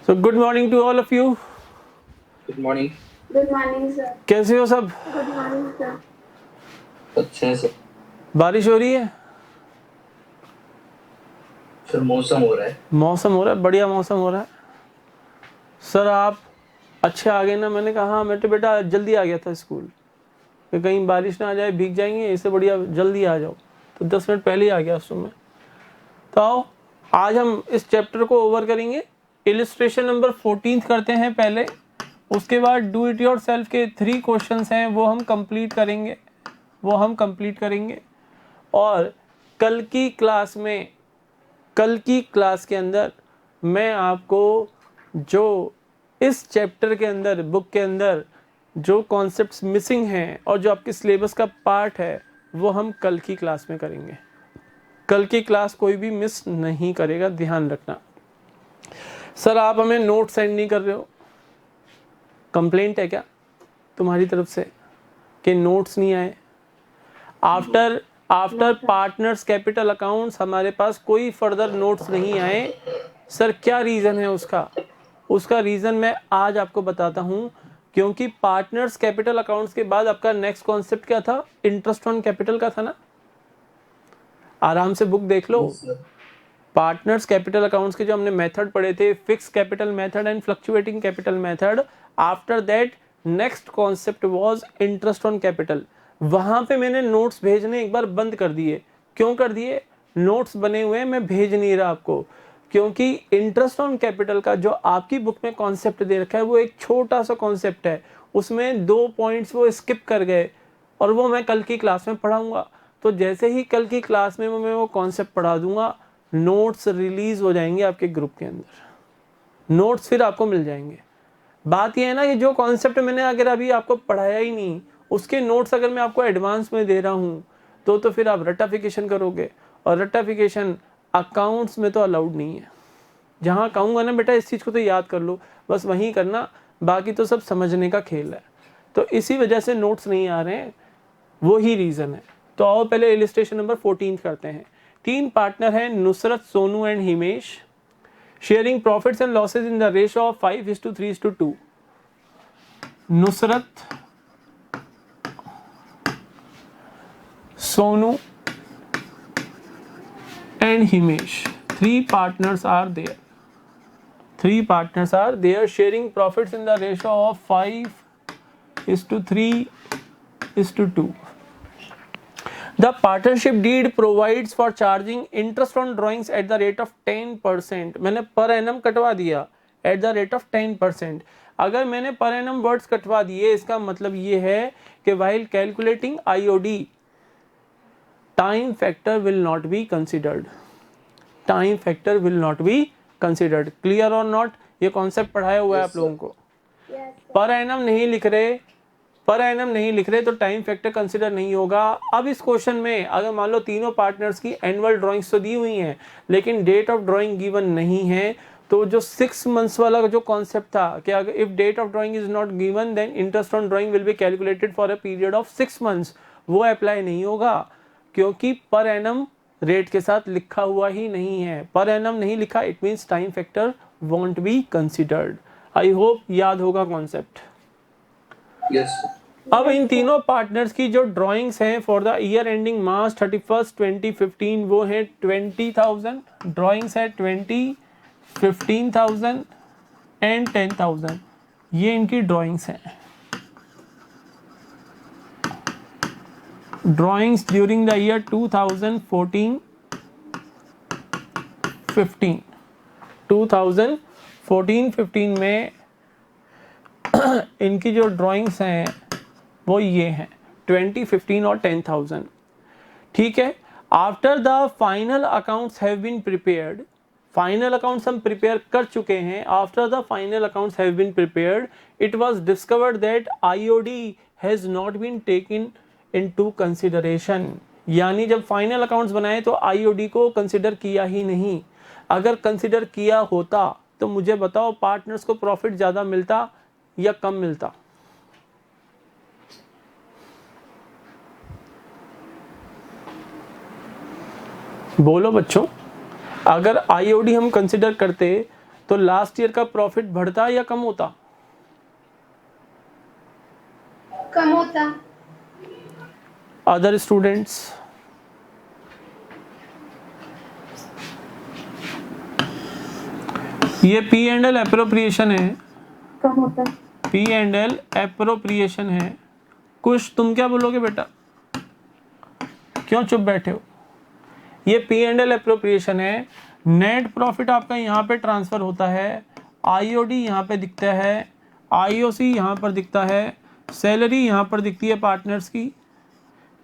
So good morning to all of you. Good morning. Good morning sir. कैसे हो सब? Good morning sir. अच्छे हैं सर। बारिश हो रही है? सर मौसम हो रहा है। मौसम हो रहा है, बढ़िया मौसम हो रहा है। सर आप अच्छे आ गए ना? मैंने कहा हाँ, मैं तो बेटा जल्दी आ गया था स्कूल, कि कहीं बारिश ना आ जाए, भीग जाएंगे, इससे बढ़िया जल्दी आ जाओ। तो 10 मिनट पहले ही आ गया सुबह। तो आओ, आज हम इस चैप्टर को ओवर करेंगे। इलिस्ट्रेशन नंबर 14 करते हैं पहले, उसके बाद डू इट योर सेल्फ के 3 क्वेश्चंस हैं वो हम कंप्लीट करेंगे। और कल की क्लास के अंदर मैं आपको जो इस चैप्टर के अंदर, बुक के अंदर जो कॉन्सेप्ट्स मिसिंग हैं और जो आपके सिलेबस का पार्ट है, वो हम कल की क्लास में करेंगे। कल की क्लास कोई भी मिस नहीं करेगा, ध्यान रखना। सर आप हमें नोट सेंड नहीं कर रहे हो, कंप्लेंट है क्या तुम्हारी तरफ से कि नोट्स नहीं आए? आफ्टर पार्टनर्स कैपिटल अकाउंट्स हमारे पास कोई फर्दर नोट्स नहीं आए। सर क्या रीज़न है उसका रीज़न मैं आज आपको बताता हूँ। क्योंकि पार्टनर्स कैपिटल अकाउंट्स के बाद आपका नेक्स्ट कॉन्सेप्ट क्या था? इंटरेस्ट ऑन कैपिटल का था ना? आराम से बुक देख लो। पार्टनर्स कैपिटल अकाउंट्स के जो हमने मेथड पढ़े थे, fix capital method and fluctuating capital method. After that next concept was interest on capital. वहां पे मैंने नोट्स भेजने एक बार बंद कर दिए। क्यों कर दिए? नोट्स बने हुए हैं, मैं भेज नहीं रहा आपको, क्योंकि इंटरेस्ट ऑन कैपिटल का जो आपकी बुक में कॉन्सेप्ट दे रखा है वो एक छोटा सा कॉन्सेप्ट है, उसमें 2 पॉइंट्स वो स्किप कर गए और वो मैं कल की क्लास में पढ़ाऊंगा। तो जैसे ही कल की क्लास में मैं वो कॉन्सेप्ट पढ़ा दूंगा, नोट्स रिलीज हो जाएंगे आपके ग्रुप के अंदर, नोट्स फिर आपको मिल जाएंगे। बात यह है ना कि जो कॉन्सेप्ट मैंने अगर अभी आपको पढ़ाया ही नहीं, उसके नोट्स अगर मैं आपको एडवांस में दे रहा हूँ तो फिर आप रट्टाफिकेशन करोगे, और रट्टाफिकेशन अकाउंट्स में तो अलाउड नहीं है। जहाँ कहूँगा ना बेटा इस चीज़ को तो याद कर लो, बस वहीं करना, बाकी तो सब समझने का खेल है। तो इसी वजह से नोट्स नहीं आ रहे हैं, वो ही रीज़न है। तो आओ पहले इलिस्ट्रेशन नंबर 14 करते हैं। 3 पार्टनर हैं, Nusrat, Sonu and Himesh, sharing profits and losses in the ratio of 5:3:2। Nusrat, Sonu and Himesh, 3 partners are there. 3 partners are there sharing profits in the ratio of 5:3:2. The partnership deed provides for charging interest on drawings at the rate of 10%. मैंने per annum कटवा दिया at the rate of 10%. अगर मैंने per annum words कटवा दिए, इसका मतलब ये है कि while calculating IOD, time factor will not be considered. Time factor will not be considered. Clear और नॉट? ये कॉन्सेप्ट पढ़ाया हुआ है आप लोगों को। पर एनम नहीं लिख रहे तो टाइम फैक्टर कंसिडर नहीं होगा। अब इस क्वेश्चन में अगर मान लो तीनों पार्टनर्स की एनुअल ड्राइंग्स तो दी हुई हैं, लेकिन डेट ऑफ ड्राइंग गिवन नहीं है, तो जो 6 मंथ्स वाला जो कॉन्सेप्ट था कि अगर if date of drawing is not given then interest on drawing will be calculated for a period of 6 months, वो अप्लाई नहीं होगा, क्योंकि पर एनम रेट के साथ लिखा हुआ ही नहीं है। पर एनम नहीं लिखा, it means time factor want be considered. I hope याद होगा कॉन्सेप्ट। यस। अब इन तीनों पार्टनर्स की जो ड्राइंग्स हैं फॉर द ईयर एंडिंग मार्च 31, 2015, वो है 20,000 ड्राइंग्स है, 20, 15,000 एंड 10,000। ये इनकी ड्राइंग्स हैं। ड्राइंग्स ड्यूरिंग द ईयर 2014-15, 2014-15 में इनकी जो ड्राइंग्स हैं वो ये हैं 20, 15 और 10,000। ठीक है। After the final accounts have been prepared, final accounts हम प्रिपेयर कर चुके हैं। After the final accounts have been prepared, it was discovered that IOD has not been taken into consideration. यानी जब फाइनल अकाउंट्स बनाए तो आईओडी को consider किया ही नहीं। अगर कंसिडर किया होता तो मुझे बताओ पार्टनर्स को प्रॉफिट ज़्यादा मिलता या कम मिलता? बोलो बच्चों। अगर आईओडी हम कंसिडर करते तो लास्ट ईयर का प्रॉफिट बढ़ता या कम होता? कम होता। Other students? ये पी एंड एल एप्रोप्रिएशन है, कम होता। पी एंड एल एप्रोप्रिएशन है। कुछ तुम क्या बोलोगे बेटा, क्यों चुप बैठे हो? ये पी एंड एल एप्रोप्रिएशन है। नेट प्रॉफिट आपका यहाँ पे ट्रांसफर होता है, आईओडी यहाँ पे दिखता है, आईओसी यहाँ पर दिखता है, सैलरी यहाँ पर दिखती है पार्टनर्स की,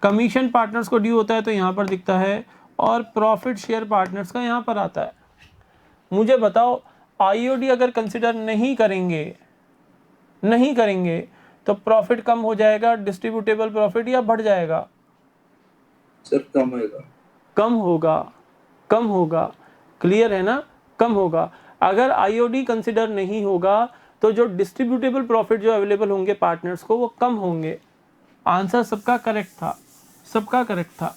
कमीशन पार्टनर्स को ड्यू होता है तो यहाँ पर दिखता है, और प्रॉफिट शेयर पार्टनर्स का यहाँ पर आता है। मुझे बताओ, आईओडी अगर कंसिडर नहीं करेंगे तो प्रॉफिट कम हो जाएगा, डिस्ट्रीब्यूटेबल प्रॉफिट, या बढ़ जाएगा? सर कम होगा। कम होगा। क्लियर है ना? कम होगा। अगर आईओडी कंसिडर नहीं होगा तो जो डिस्ट्रीब्यूटेबल प्रॉफिट जो अवेलेबल होंगे पार्टनर्स को वो कम होंगे। आंसर सबका करेक्ट था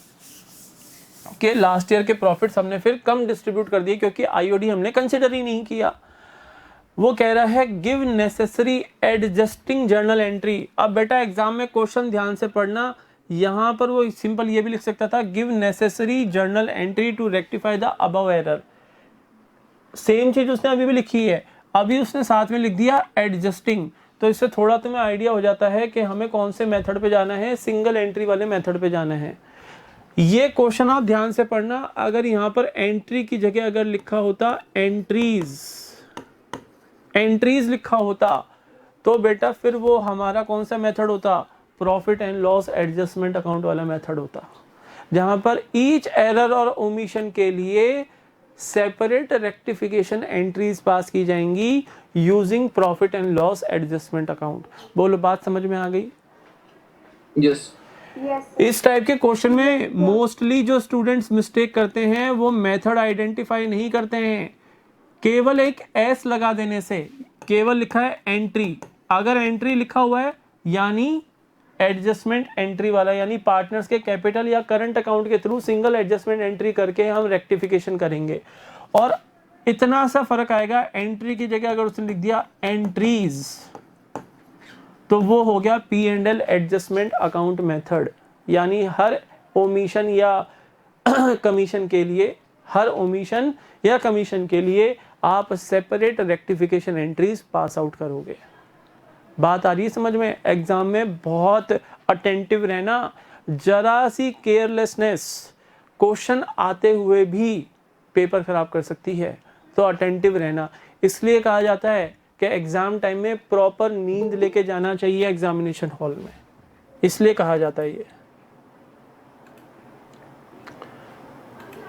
कि लास्ट ईयर के प्रॉफिट्स हमने फिर कम डिस्ट्रीब्यूट कर दिए क्योंकि आईओडी हमने कंसिडर ही नहीं किया। वो कह रहा है give necessary adjusting journal entry. अब बेटा एग्जाम में क्वेश्चन ध्यान से पढ़ना, यहाँ पर वो सिंपल ये भी लिख सकता था give necessary journal entry to rectify the above error. Same चीज उसने अभी भी लिखी है, अभी उसने साथ में लिख दिया एडजस्टिंग। तो इससे थोड़ा तुम्हें आइडिया हो जाता है कि हमें कौन से मेथड पे जाना है, सिंगल एंट्री वाले मेथड पे जाना है। ये क्वेश्चन आप ध्यान से पढ़ना। अगर यहाँ पर एंट्री की जगह अगर लिखा होता एंट्रीज लिखा होता तो बेटा फिर वो हमारा कौन सा मेथड होता? Profit and loss adjustment account वाला मेथड होता, जहां पर ईच एरर और ओमिशन के लिए सेपरेट रेक्टिफिकेशन एंट्रीज पास की जाएंगी using profit and loss adjustment account. बोलो, बात समझ में आ गई? यस। इस टाइप के क्वेश्चन में मोस्टली जो स्टूडेंट्स मिस्टेक करते हैं वो मेथड आइडेंटिफाई नहीं करते हैं। केवल एक एस लगा देने से, केवल लिखा है एंट्री, अगर एंट्री लिखा हुआ है यानी एडजस्टमेंट एंट्री वाला, यानी पार्टनर्स के कैपिटल या करंट अकाउंट के थ्रू सिंगल एडजस्टमेंट एंट्री करके हम रेक्टिफिकेशन करेंगे। और इतना सा फर्क आएगा, एंट्री की जगह अगर उसने लिख दिया एंट्रीज तो वो हो गया P and L adjustment account method, यानी हर ओमिशन या कमीशन के लिए, हर ओमिशन या कमीशन के लिए आप separate rectification entries pass out करोगे। बात आ रही है समझ में? एग्जाम में बहुत अटेंटिव रहना, जरा सी केयरलेसनेस क्वेश्चन आते हुए भी पेपर खराब कर सकती है, तो अटेंटिव रहना। इसलिए कहा जाता है कि एग्जाम टाइम में प्रॉपर नींद लेके जाना चाहिए एग्जामिनेशन हॉल में, इसलिए कहा जाता है ये।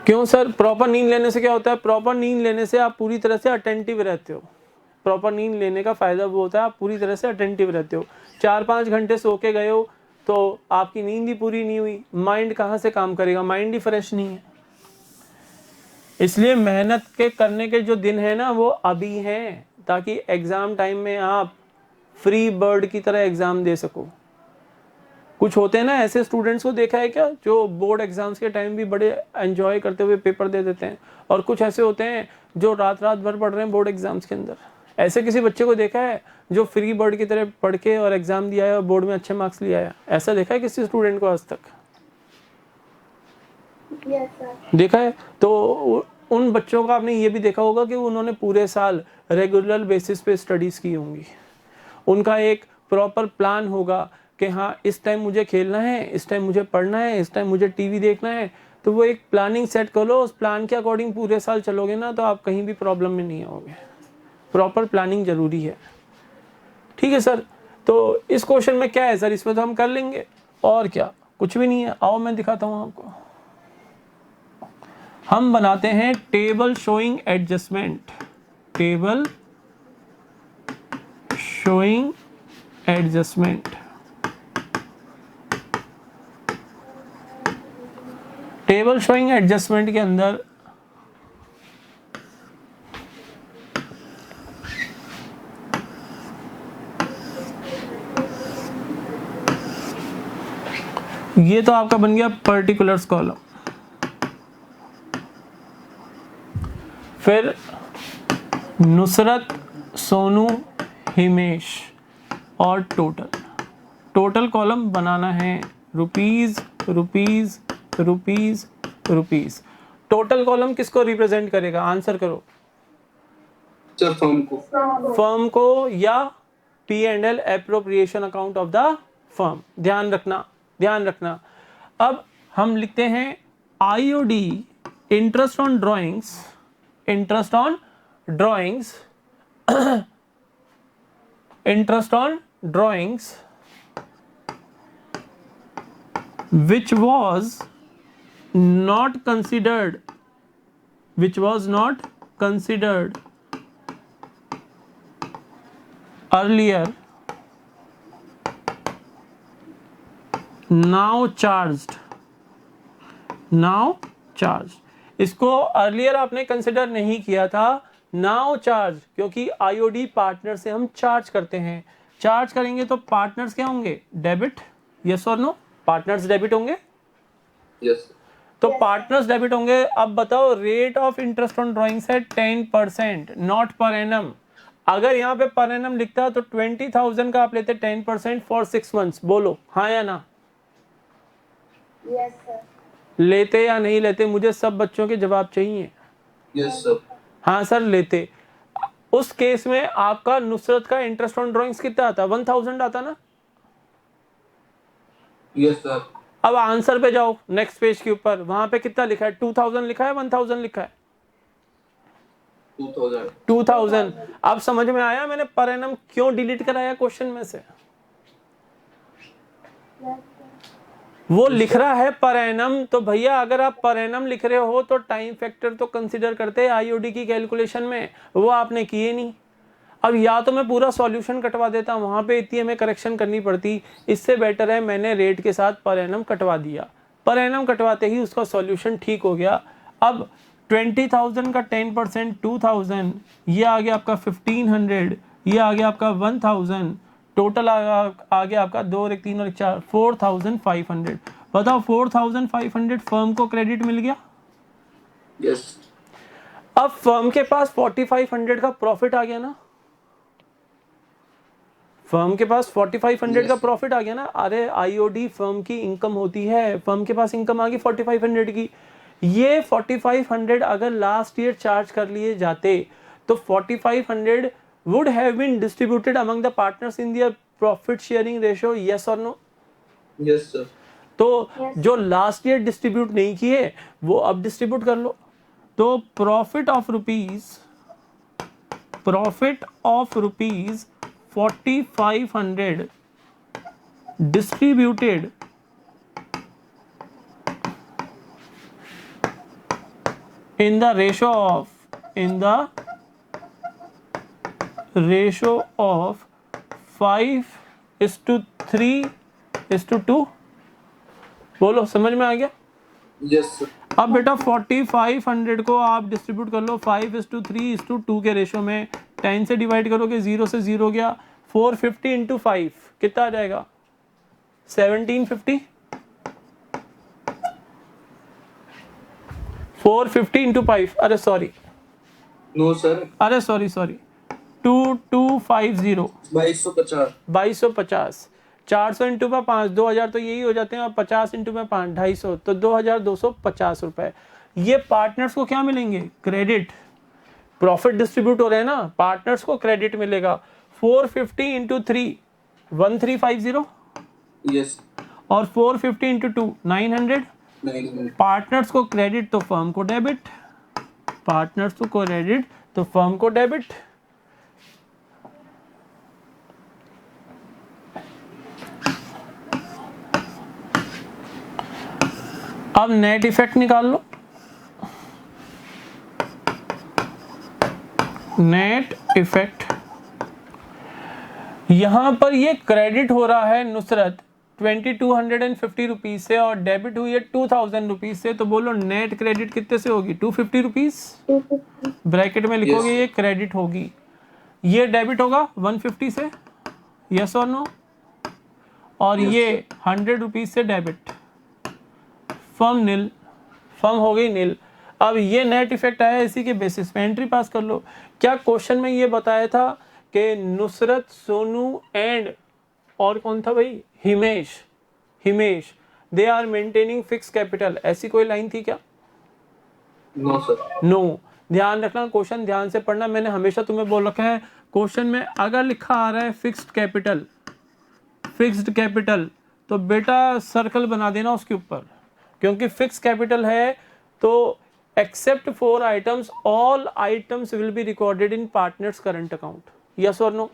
क्यों सर? प्रॉपर नींद लेने से क्या होता है? प्रॉपर नींद लेने से आप पूरी तरह से अटेंटिव रहते हो। प्रॉपर नींद लेने का फायदा वो होता है आप पूरी तरह से अटेंटिव रहते हो। 4-5 घंटे सो के गए हो तो आपकी नींद ही पूरी नहीं हुई, माइंड कहाँ से काम करेगा? माइंड ही फ्रेश नहीं है। इसलिए मेहनत के करने के जो दिन है ना वो अभी हैं, ताकि एग्जाम टाइम में आप फ्री बर्ड की तरह एग्जाम दे सको। कुछ होते हैं ना ऐसे स्टूडेंट्स को देखा है क्या, जो बोर्ड एग्जाम्स के टाइम भी बड़े एंजॉय करते हुए पेपर दे देते हैं, और कुछ ऐसे होते हैं जो रात भर पढ़ रहे हैं बोर्ड एग्जाम्स के अंदर। ऐसे किसी बच्चे को देखा है जो फ्री बर्ड की तरह पढ़ के और एग्जाम दिया है और बोर्ड में अच्छे मार्क्स लिया है? ऐसा देखा है किसी स्टूडेंट को आज तक? Yes, sir. देखा है? तो उन बच्चों का आपने ये भी देखा होगा कि उन्होंने पूरे साल रेगुलर बेसिस पे स्टडीज की होंगी। उनका एक प्रॉपर प्लान होगा कि हाँ इस टाइम मुझे खेलना है, इस टाइम मुझे पढ़ना है, इस टाइम मुझे टीवी देखना है। तो वो एक प्लानिंग सेट कर लो, उस प्लान के अकॉर्डिंग पूरे साल चलोगे ना तो आप कहीं भी प्रॉब्लम में नहीं आओगे। प्रॉपर प्लानिंग जरूरी है। ठीक है सर, तो इस क्वेश्चन में क्या है सर? इसमें तो हम कर लेंगे, और क्या, कुछ भी नहीं है। आओ मैं दिखाता हूँ आपको। हम बनाते हैं table showing adjustment, table showing adjustment. Table showing adjustment के अंदर ये तो आपका बन गया पर्टिकुलर्स कॉलम। फिर नुसरत, सोनू, हिमेश और टोटल कॉलम बनाना है rupees rupees rupees rupees. Total column किसको रिप्रेजेंट करेगा, आंसर करो। सर फर्म को या P&L appropriation account of the firm. ध्यान रखना। अब हम लिखते हैं IOD, interest on drawings which was not considered earlier, now charged। इसको अर्लियर आपने कंसिडर नहीं किया था, नाउ चार्ज, क्योंकि IOD पार्टनर से हम चार्ज करते हैं। चार्ज करेंगे तो पार्टनर्स क्या होंगे, डेबिट। यस और नो, पार्टनर्स डेबिट होंगे। यस तो पार्टनर्स डेबिट होंगे। अब बताओ, rate of interest on drawings है 10%, नॉट पर एनम। अगर यहाँ पे पर एनम लिखता तो 20,000 का आप लेते 10% फॉर 6 मंथ्स। बोलो हाँ या ना, यस सर। लेते या नहीं लेते, मुझे सब बच्चों के जवाब चाहिए। Yes sir. हाँ सर लेते। उस केस में आपका नुसरत का इंटरेस्ट ऑन ड्रॉइंग्स कितना आता, 1000 आता ना। Yes sir. अब आंसर पे जाओ, नेक्स्ट पेज के ऊपर, वहां पे कितना लिखा है, 2000 लिखा है, 1000 लिखा है, 2000। अब समझ में आया मैंने पर एनम क्यों डिलीट कराया क्वेश्चन में से। वो लिख रहा है पर एनम, तो भैया अगर आप पर एनम लिख रहे हो तो टाइम फैक्टर तो कंसीडर करते हैं IOD की कैलकुलेशन में, वो आपने किए नहीं। अब या तो मैं पूरा सॉल्यूशन कटवा देता, वहां पे इतनी हमें करेक्शन करनी पड़ती। इससे बेटर है मैंने रेट के साथ पर एनम कटवा दिया। पर एनम कटवाते ही उसका सॉल्यूशन ठीक हो गया। अब 20,000 का 10% 2000, ये आ गया आपका 1500, ये आ गया आपका 1000, टोटल आ गया आपका 2 और 1 3 और 1 4 4500। बताओ 4500 फर्म को क्रेडिट मिल गया। यस। अब फर्म के पास 4500 का प्रॉफिट आ गया ना, फर्म के पास 4500 का प्रॉफिट आ गया ना। अरे IOD फर्म की इनकम होती है, फर्म के पास इनकम आ गई 4500 की। ये 4500 अगर लास्ट ईयर चार्ज कर लिए जाते तो 4500 would have been distributed among the partners in their profit sharing ratio, yes or no? Yes sir. तो जो लास्ट ईयर डिस्ट्रीब्यूट नहीं किए वो अब डिस्ट्रीब्यूट कर लो। तो profit of rupees 4500 distributed in the ratio of 5:3:2। बोलो समझ में आ गया। Yes sir. अब बेटा 4500 को आप डिस्ट्रीब्यूट कर लो 5:3:2 के रेशो में, 10 से डिवाइड करोगे 0 से 0 गया, 450 इंटू 5 कितना आ जाएगा, 1750। 450 इंटू 5, अरे सॉरी, नो सर। अरे सॉरी 2250, 2250। 400 इंटू में 5, 2000 तो यही हो जाते हैं, और 50 इंटू में 5, 250, तो 2250 रुपए। ये पार्टनर्स को क्या मिलेंगे, क्रेडिट। प्रॉफिट डिस्ट्रीब्यूट हो रहे हैं ना, पार्टनर्स को क्रेडिट मिलेगा। 450 इंटू 3 1350, यस। और 450 इंटू 2 900। पार्टनर्स को क्रेडिट तो फर्म को डेबिट, पार्टनर्स को क्रेडिट तो फर्म को डेबिट। अब नेट इफेक्ट निकाल लो। नेट इफेक्ट, यहां पर ये क्रेडिट हो रहा है नुसरत 2250 रुपीज से, और डेबिट हुई है 2000 रुपीज से। तो बोलो नेट क्रेडिट कितने से होगी, 250 रुपीज। ब्रैकेट में लिखोगे ये क्रेडिट होगी, ये डेबिट होगा 150 से, यस और नो, और ये 100 रुपीज से डेबिट। फर्म नील, फर्म हो गई नील। अब ये नेट इफेक्ट आया, इसी के बेसिस पे एंट्री पास कर लो। क्या क्वेश्चन में ये बताया था कि नुसरत, सोनू एंड और कौन था भाई, Himesh they are maintaining fix capital, ऐसी कोई लाइन थी क्या? No sir. नो। ध्यान रखना, क्वेश्चन ध्यान से पढ़ना। मैंने हमेशा तुम्हें बोल रखा है क्वेश्चन में अगर लिखा आ रहा है फिक्स्ड कैपिटल तो बेटा सर्कल बना देना उसके ऊपर, क्योंकि फिक्स कैपिटल है तो except 4 items all items will be recorded in partners current account. Yes और नो?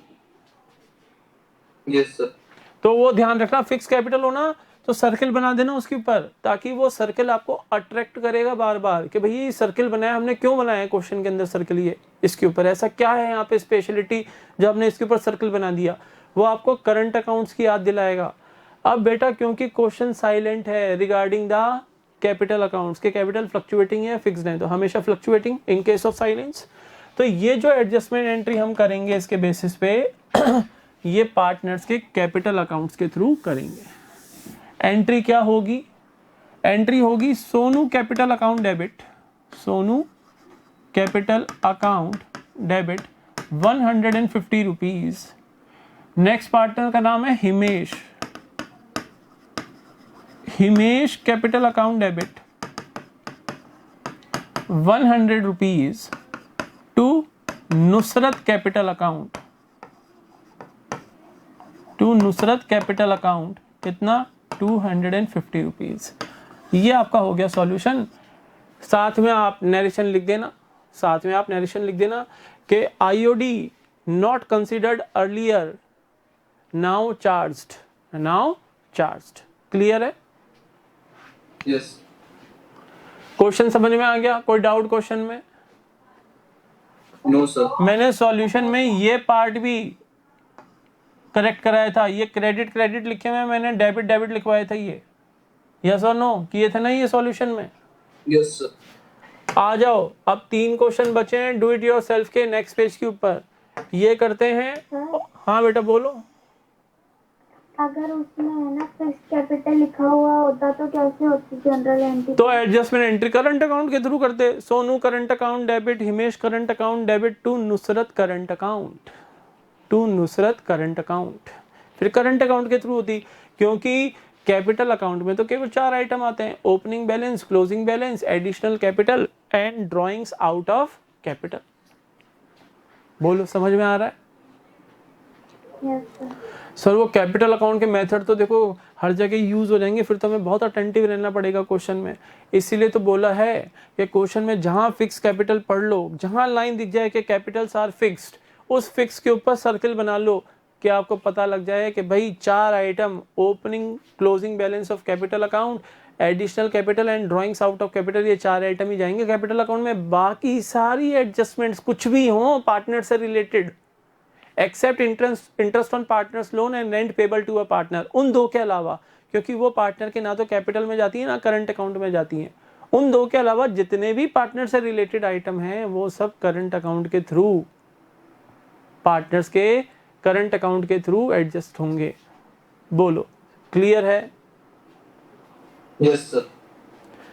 Yes sir. तो वो ध्यान रखना, फिक्स कैपिटल होना तो सर्कल बना देना उसके ऊपर, ताकि वो सर्कल आपको अट्रैक्ट करेगा बार बार कि भाई ये सर्कल बनाया हमने, क्यों बनाया क्वेश्चन के अंदर सर्कल, ये इसके ऊपर ऐसा क्या है यहाँ पे स्पेशलिटी जो हमने इसके ऊपर सर्कल बना दिया, वो आपको करंट अकाउंट्स की याद दिलाएगा। अब बेटा क्योंकि क्वेश्चन साइलेंट है रिगार्डिंग द कैपिटल अकाउंट्स के कैपिटल फ्लक्चुएटिंग है फिक्स्ड है, तो हमेशा fluctuating in case of silence. तो ये जो एडजस्टमेंट एंट्री हम करेंगे इसके बेसिस पे ये पार्टनर्स के कैपिटल अकाउंट्स के थ्रू करेंगे। एंट्री क्या होगी? एंट्री होगी Sonu capital account debit, Sonu capital account debit 150 rupees. Next partner का नाम है Himesh capital account debit 100 rupees to Nusrat capital account, कितना? 250 रुपीज। ये आपका हो गया सॉल्यूशन। साथ में आप नरेशन लिख देना, कि IOD not considered earlier now charged. Clear है? यस। क्वेश्चन समझ में आ गया? कोई डाउट क्वेश्चन में? No sir. मैंने सॉल्यूशन में ये पार्ट भी करेक्ट कराया था, ये क्रेडिट लिखे हुए मैंने, डेबिट लिखवाया था ये। यस और नो किए थे ना ये सॉल्यूशन में? Yes sir. आ जाओ, अब 3 क्वेश्चन बचे हैं डू इट योरसेल्फ के नेक्स्ट पेज के ऊपर, ये करते हैं। हाँ बेटा बोलो। अगर उसमें है ना फिक्स कैपिटल लिखा हुआ होता तो कैसे होती जनरल एंट्री? तो एडजस्टमेंट एंट्री करंट अकाउंट के थ्रू करते, Sonu current account debit, Himesh current account debit to Nusrat current account, फिर करंट अकाउंट के थ्रू होती, क्योंकि कैपिटल अकाउंट में तो केवल 4 आइटम आते हैं, opening balance, closing balance, additional capital and drawings out of capital. बोलो समझ में आ रहा है? Yes sir. सर वो कैपिटल अकाउंट के मेथड तो देखो हर जगह यूज हो जाएंगे, फिर तो हमें बहुत अटेंटिव रहना पड़ेगा क्वेश्चन में। इसीलिए तो बोला है कि क्वेश्चन में जहां फिक्स कैपिटल पढ़ लो, जहां लाइन दिख जाए कि कैपिटल्स आर फिक्स्ड, उस फिक्स के ऊपर सर्कल बना लो कि आपको पता लग जाए कि भाई 4 item, opening closing balance of capital account, additional capital and drawings out of capital, ये 4 आइटम ही जाएंगे कैपिटल अकाउंट में। बाकी सारी एडजस्टमेंट्स कुछ भी हो पार्टनर से related, except interest on partners loan and rent payable to a partner, उन 2 के अलावा, क्योंकि वो पार्टनर के ना तो कैपिटल में जाती है ना करंट अकाउंट में जाती हैं, उन 2 के अलावा जितने भी पार्टनर से रिलेटेड आइटम हैं वो सब करंट अकाउंट के थ्रू, पार्टनर्स के करंट अकाउंट के थ्रू एडजस्ट होंगे। बोलो क्लियर है? Yes sir.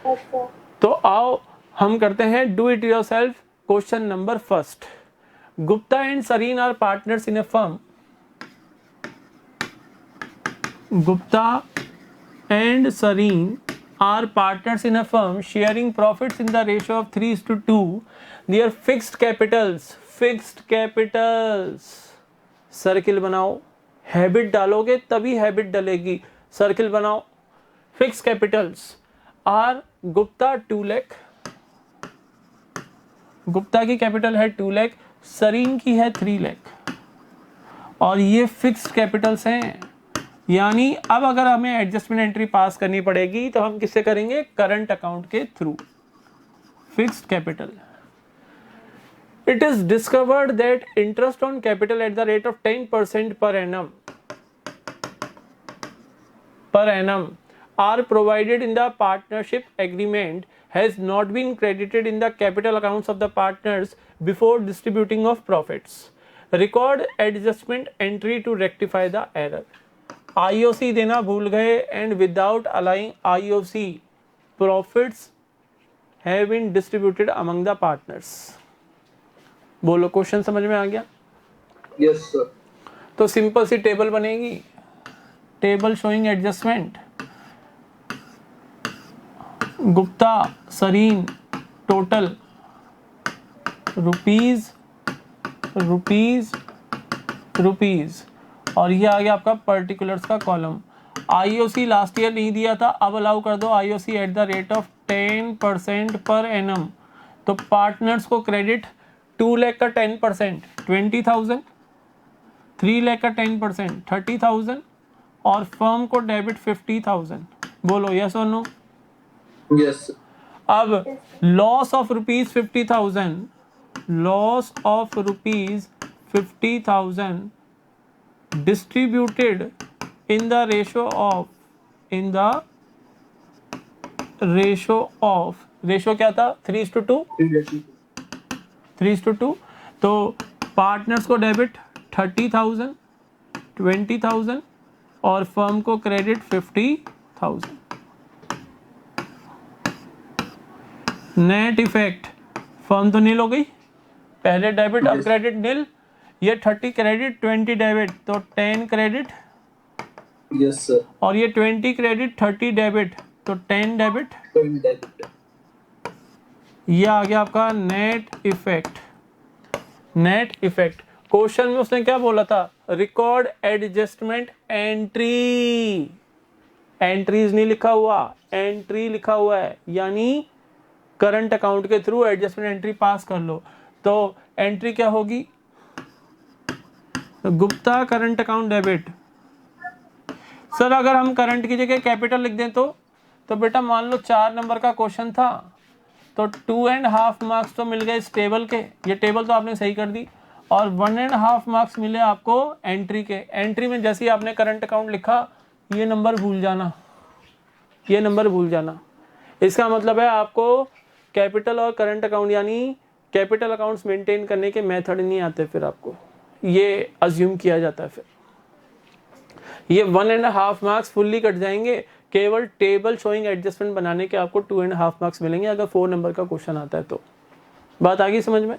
Yes sir. तो आओ हम करते हैं do it yourself question number first. Gupta and Sareen are partners in a firm, Gupta and Sareen are partners in a firm sharing profits in the ratio of 3:2. Their fixed capitals, circle बनाओ, habit डालोगे तभी habit डलेगी, circle बनाओ। Fix capitals are Gupta 2 lakh, Gupta की capital है 2 लाख, सरीन की है 3 लाख, और ये फिक्स्ड कैपिटल्स हैं। यानी अब अगर हमें एडजस्टमेंट एंट्री पास करनी पड़ेगी तो हम किससे करेंगे? करंट अकाउंट के through. Fixed capital, it is discovered that interest on capital at the rate of 10% per annum are provided in the partnership agreement has not been credited in the capital accounts of the partners before distributing of profits. Record adjustment entry to rectify the error. IOC देना भूल गए and without allowing IOC, profits have been distributed among the partners. बोलो, क्वेश्चन समझ में आ गया? Yes, sir. तो सिंपल सी टेबल बनेगी, table showing adjustment, Gupta Sareen total rupees rupees rupees, और ये आ गया आपका पर्टिकुलर्स का कॉलम। आईओसी लास्ट ईयर नहीं दिया था, अब अलाउ कर दो IOC at the rate of 10% per annum. तो पार्टनर्स को क्रेडिट 2 लाख का 10% 20,000, 3 लाख का 10% 30,000, और फर्म को डेबिट 50,000। बोलो यस और नो? Yes, sir. अब loss of rupees 50,000, loss of rupees 50,000 distributed in the ratio of ratio क्या था? 3:2, 3:2। तो पार्टनर्स को डेबिट 30,000, 20,000 और फर्म को क्रेडिट 50,000। नेट इफेक्ट, फर्म तो नील हो गई, पहले डेबिट अब क्रेडिट नील, ये 30 क्रेडिट 20 डेबिट, तो 10 क्रेडिट, Yes, sir. और ये 20 क्रेडिट 30 डेबिट, तो 10 डेबिट। 10 debit. ये आ गया आपका net effect. Net effect question में उसने क्या बोला था? रिकॉर्ड एडजस्टमेंट एंट्री, एंट्रीज नहीं लिखा हुआ, एंट्री लिखा हुआ है, यानी करंट अकाउंट के थ्रू एडजस्टमेंट एंट्री पास कर लो। तो एंट्री क्या होगी? Gupta current account debit. Sir अगर हम करंट की जगह कैपिटल लिख दें तो बेटा मान लो 4 नंबर का क्वेश्चन था, तो 2.5 मार्क्स तो मिल गए इस टेबल के, ये टेबल तो आपने सही कर दी, और 1.5 मार्क्स मिले आपको एंट्री के। एंट्री में जैसे ही आपने करंट अकाउंट लिखा, ये नंबर भूल जाना, ये नंबर भूल जाना। इसका मतलब है आपको कैपिटल और करंट अकाउंट यानी कैपिटल अकाउंट्स मेंटेन करने के मेथड नहीं आते, फिर आपको ये अज्यूम किया जाता है। फिर ये 1.5 मार्क्स फुल्ली कट जाएंगे, केवल टेबल शोइंग एडजस्टमेंट बनाने के आपको 2.5 मार्क्स मिलेंगे अगर 4 नंबर का क्वेश्चन आता है तो। बात आ गई समझ में?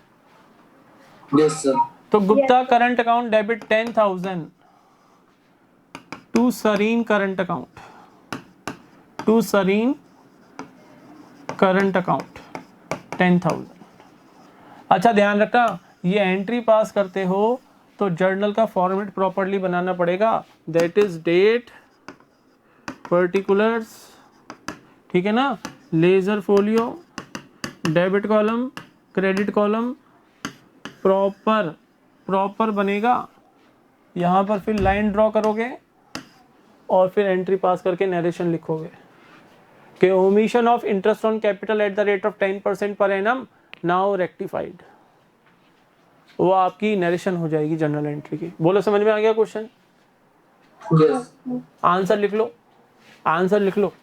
Yes, sir. तो Gupta current account debit 10,000 to Sareen current account, to Sareen current account 10,000। अच्छा ध्यान रखना, ये एंट्री पास करते हो तो जर्नल का फॉर्मेट प्रॉपर्ली बनाना पड़ेगा, दैट इज डेट, पर्टिकुलर्स, ठीक है ना, ledger folio, debit column, credit column, proper बनेगा। यहाँ पर फिर लाइन ड्रॉ करोगे और फिर एंट्री पास करके नरेशन लिखोगे कि omission of interest on capital at the rate of 10% per annum now rectified. वो आपकी नरेशन हो जाएगी जर्नल एंट्री की। बोलो समझ में आ गया क्वेश्चन? Yes. आंसर लिख लो, आंसर लिख लो।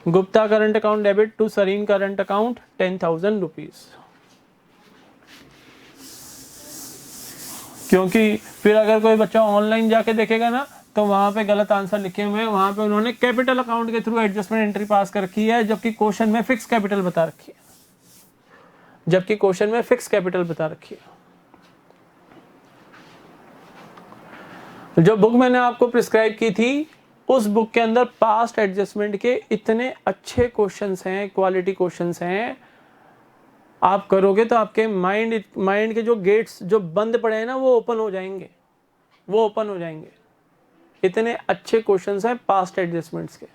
Gupta current account debit to Sareen current account 10,000 rupees. क्योंकि फिर अगर कोई बच्चा ऑनलाइन जाके देखेगा ना तो वहां पे गलत आंसर लिखे हुए हैं, वहां पे उन्होंने कैपिटल अकाउंट के थ्रू एडजस्टमेंट एंट्री पास कर रखी है, जबकि क्वेश्चन में फिक्स कैपिटल बता रखी है, जबकि क्वेश्चन में फिक्स कैपिटल बता रखी है। जो बुक मैंने आपको प्रिस्क्राइब की थी, उस बुक के अंदर पास्ट एडजस्टमेंट के इतने अच्छे क्वेश्चंस हैं, क्वालिटी क्वेश्चंस हैं, आप करोगे तो आपके माइंड के जो गेट्स जो बंद पड़े हैं ना वो ओपन हो जाएंगे, वो ओपन हो जाएंगे। इतने अच्छे क्वेश्चंस हैं पास्ट एडजस्टमेंट्स के,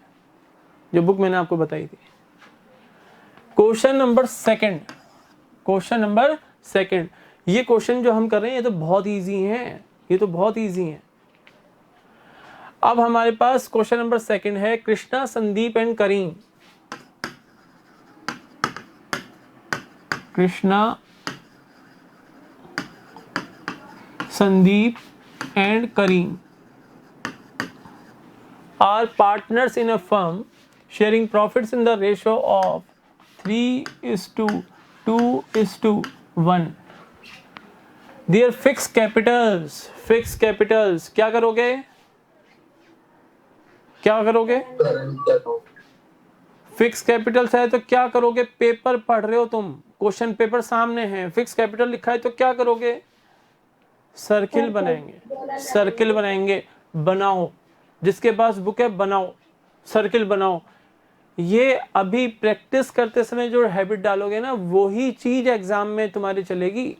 जो बुक मैंने आपको बताई थी। Question number second, question number second, ये क्वेश्चन जो हम कर रहे हैं ये तो बहुत इजी हैं, ये तो बहुत इजी हैं। अब हमारे पास क्वेश्चन नंबर सेकंड है, Krishna, Sandeep and Karim. Krishna, Sandeep and Karim are partners in a firm sharing profits in the ratio of 3:2:1. Their fixed capitals क्या करोगे, क्या करोगे? Current account. फिक्स कैपिटल्स है तो क्या करोगे? पेपर पढ़ रहे हो तुम, क्वेश्चन पेपर सामने है, फिक्स कैपिटल लिखा है तो क्या करोगे? सर्किल बनाएंगे, सर्किल बनाएंगे। बनाओ, जिसके पास बुक है बनाओ, सर्किल बनाओ। ये अभी प्रैक्टिस करते समय जो हैबिट डालोगे ना, वही चीज एग्जाम में तुम्हारी चलेगी।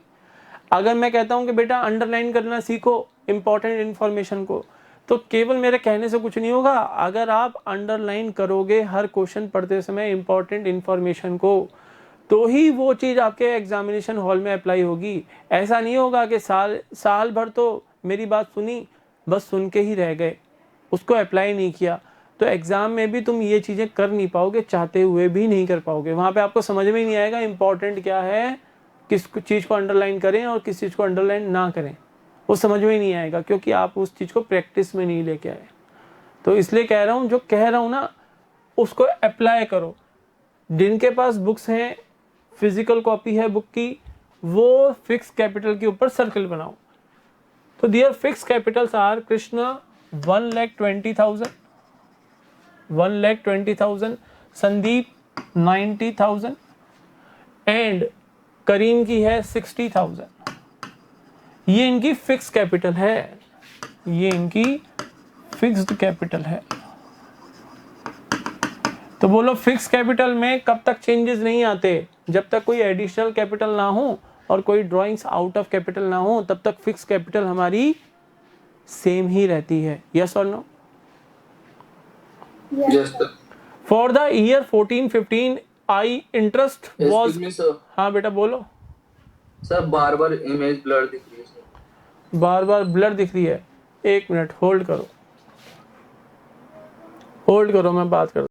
अगर मैं कहता हूं कि बेटा अंडरलाइन करना सीखो इंपॉर्टेंट इंफॉर्मेशन को, तो केवल मेरे कहने से कुछ नहीं होगा। अगर आप अंडरलाइन करोगे हर क्वेश्चन पढ़ते समय इंपॉर्टेंट इंफॉर्मेशन को, तो ही वो चीज़ आपके एग्जामिनेशन हॉल में अप्लाई होगी। ऐसा नहीं होगा कि साल भर तो मेरी बात सुनी, बस सुन के ही रह गए, उसको अप्लाई नहीं किया, तो एग्ज़ाम में भी तुम ये चीज़ें कर नहीं पाओगे, चाहते हुए भी नहीं कर पाओगे। वहाँ पे आपको समझ में ही नहीं आएगा इंपॉर्टेंट क्या है, किस चीज़ को अंडरलाइन करें और किस चीज़ को अंडरलाइन ना करें, वो समझ में ही नहीं आएगा, क्योंकि आप उस चीज़ को प्रैक्टिस में नहीं लेके आए। तो इसलिए कह रहा हूँ, जो कह रहा हूँ ना उसको अप्लाई करो। जिनके पास बुक्स हैं, फिजिकल कॉपी है बुक की, वो फिक्स कैपिटल के ऊपर सर्कल बनाओ। तो there fix capitals are Krishna 1,20,000, 1,20,000, Sandeep 90,000 and Karim की है 60,000। ये इनकी फिक्स कैपिटल है, ये इनकी फिक्स्ड कैपिटल है। तो बोलो फिक्स कैपिटल में कब तक चेंजेस नहीं आते? जब तक कोई एडिशनल कैपिटल ना हो और कोई ड्राइंग्स आउट ऑफ कैपिटल ना हो, तब तक फिक्स कैपिटल हमारी सेम ही रहती है। यस और no? Yes, sir. For the year 14-15 I interest was. Excuse me, sir. हाँ बेटा बोलो। सर बार बार इमेज ब्लर दिख रही है सर। बार बार ब्लर दिख रही है, एक मिनट होल्ड करो, होल्ड करो, मैं बात करता हूँ।